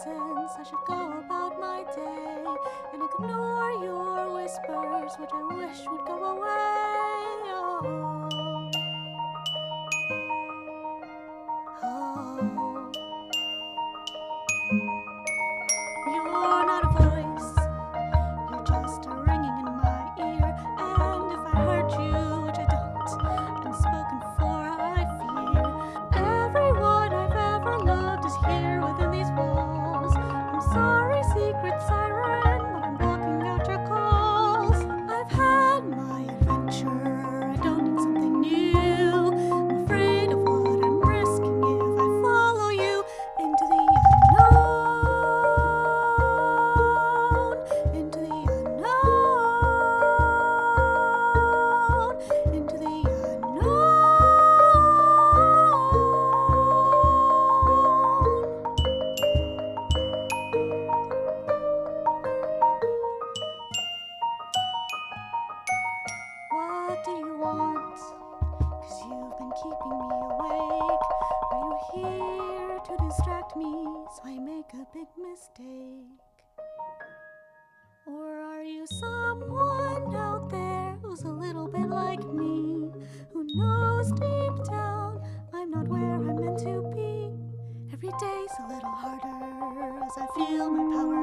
nonsense. I should go about my day and ignore your whispers, which I wish would go away. Oh. You're not a voice, you're just a ringing in my ear. And if I heard you, which I don't, unspoken for I fear. Everyone I've ever loved is here within these walls. I'm sorry, secret siren, but I'm blocking out your calls. I've had my adventure, I don't need something new. I'm afraid of what I'm risking if I follow you into the into the unknown. What do you want? 'Cause you've been keeping me awake. Are you here to distract me so I make a big mistake? Or are you someone out there who's a little bit like me, who knows deep down I'm not where I'm meant to be? Every day's a little harder as I feel my power